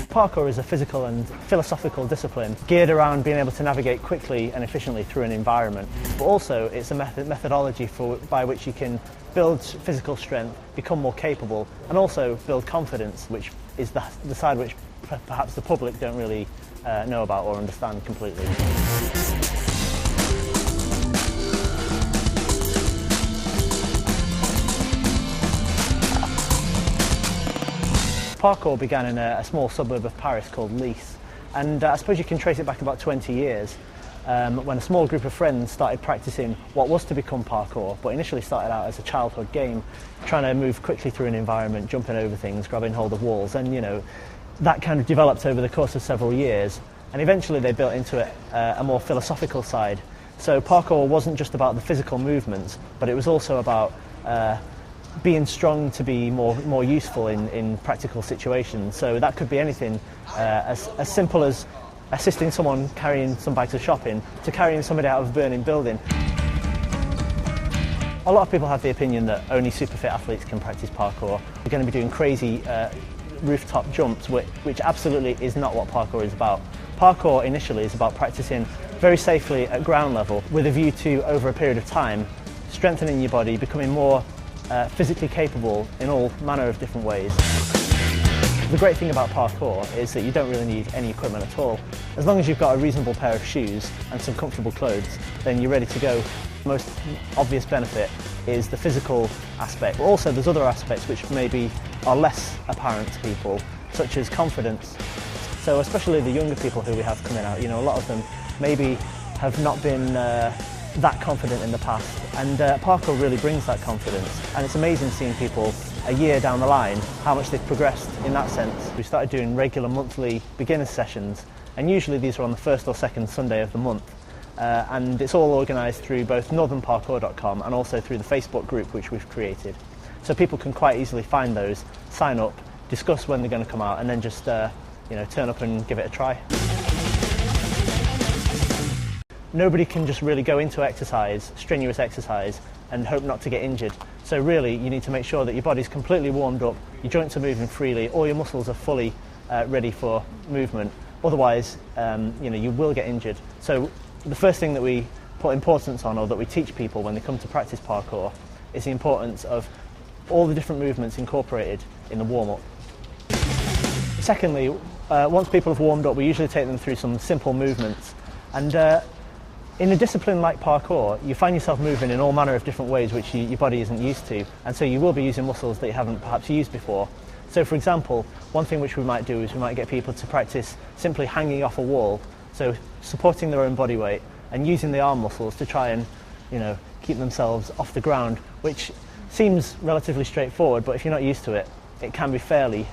Parkour is a physical and philosophical discipline geared around being able to navigate quickly and efficiently through an environment. But also it's a methodology by which you can build physical strength, become more capable, and also build confidence, which is the side which perhaps the public don't really know about or understand completely. Parkour began in a small suburb of Paris called Nice, and I suppose you can trace it back about 20 years when a small group of friends started practicing what was to become parkour, but initially started out as a childhood game, trying to move quickly through an environment, jumping over things, grabbing hold of walls, and that kind of developed over the course of several years, and eventually they built into it a more philosophical side. So parkour wasn't just about the physical movements, but it was also about being strong to be more useful in practical situations. So that could be anything as simple as assisting someone carrying some bags of shopping to carrying somebody out of a burning building. A lot of people have the opinion that only super fit athletes can practice parkour. They're going to be doing crazy rooftop jumps, which absolutely is not what parkour is about. Parkour initially is about practicing very safely at ground level with a view to, over a period of time, strengthening your body, becoming more physically capable in all manner of different ways. The great thing about parkour is that you don't really need any equipment at all. As long as you've got a reasonable pair of shoes and some comfortable clothes, then you're ready to go. The most obvious benefit is the physical aspect, but also there's other aspects which maybe are less apparent to people, such as confidence. So especially the younger people who we have coming out, a lot of them maybe have not been that confident in the past, and parkour really brings that confidence, and it's amazing seeing people a year down the line how much they've progressed in that sense. We started doing regular monthly beginner sessions, and usually these are on the first or second Sunday of the month, and it's all organised through both northernparkour.com and also through the Facebook group which we've created. So people can quite easily find those, sign up, discuss when they're going to come out, and then just turn up and give it a try. Nobody can just really go into exercise, strenuous exercise, and hope not to get injured. So really, you need to make sure that your body's completely warmed up, your joints are moving freely, all your muscles are fully ready for movement. Otherwise, you will get injured. So the first thing that we put importance on, or that we teach people when they come to practice parkour, is the importance of all the different movements incorporated in the warm-up. Secondly, once people have warmed up, we usually take them through some simple movements. And in a discipline like parkour, you find yourself moving in all manner of different ways which your body isn't used to, and so you will be using muscles that you haven't perhaps used before. So for example, one thing which we might do is we might get people to practice simply hanging off a wall, so supporting their own body weight and using the arm muscles to try and keep themselves off the ground, which seems relatively straightforward, but if you're not used to it, it can be fairly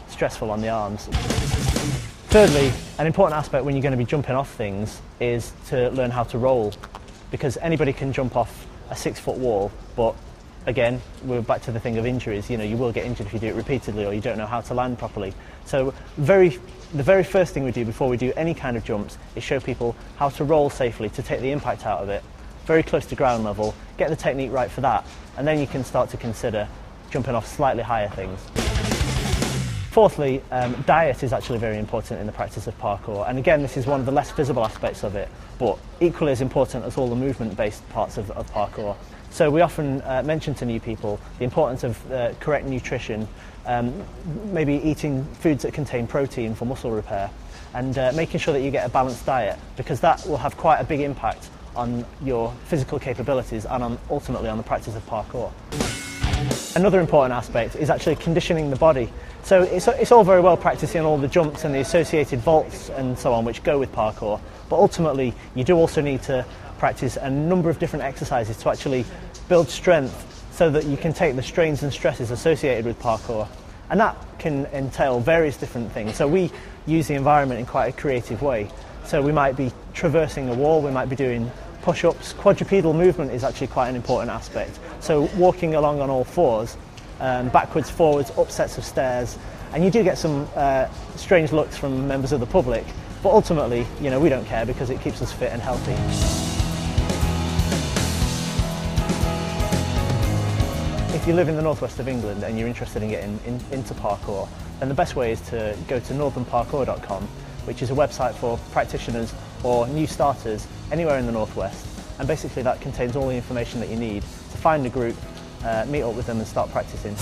stressful on the arms. Thirdly, an important aspect when you're going to be jumping off things is to learn how to roll, because anybody can jump off a 6-foot wall, but again, we're back to the thing of injuries. You will get injured if you do it repeatedly or you don't know how to land properly. So the very first thing we do before we do any kind of jumps is show people how to roll safely, to take the impact out of it, very close to ground level, get the technique right for that, and then you can start to consider jumping off slightly higher things. Fourthly, diet is actually very important in the practice of parkour, and again this is one of the less visible aspects of it, but equally as important as all the movement-based parts of parkour. So we often mention to new people the importance of correct nutrition, maybe eating foods that contain protein for muscle repair, and making sure that you get a balanced diet, because that will have quite a big impact on your physical capabilities and ultimately on the practice of parkour. Another important aspect is actually conditioning the body. So it's all very well practicing all the jumps and the associated vaults and so on which go with parkour, but ultimately you do also need to practice a number of different exercises to actually build strength so that you can take the strains and stresses associated with parkour. And that can entail various different things. So we use the environment in quite a creative way. So we might be traversing a wall, we might be doing push-ups. Quadrupedal movement is actually quite an important aspect. So walking along on all fours, backwards, forwards, up sets of stairs, and you do get some strange looks from members of the public, but ultimately, we don't care because it keeps us fit and healthy. If you live in the northwest of England and you're interested in getting into parkour, then the best way is to go to northernparkour.com, which is a website for practitioners or new starters anywhere in the northwest. And basically that contains all the information that you need to find a group, meet up with them and start practicing.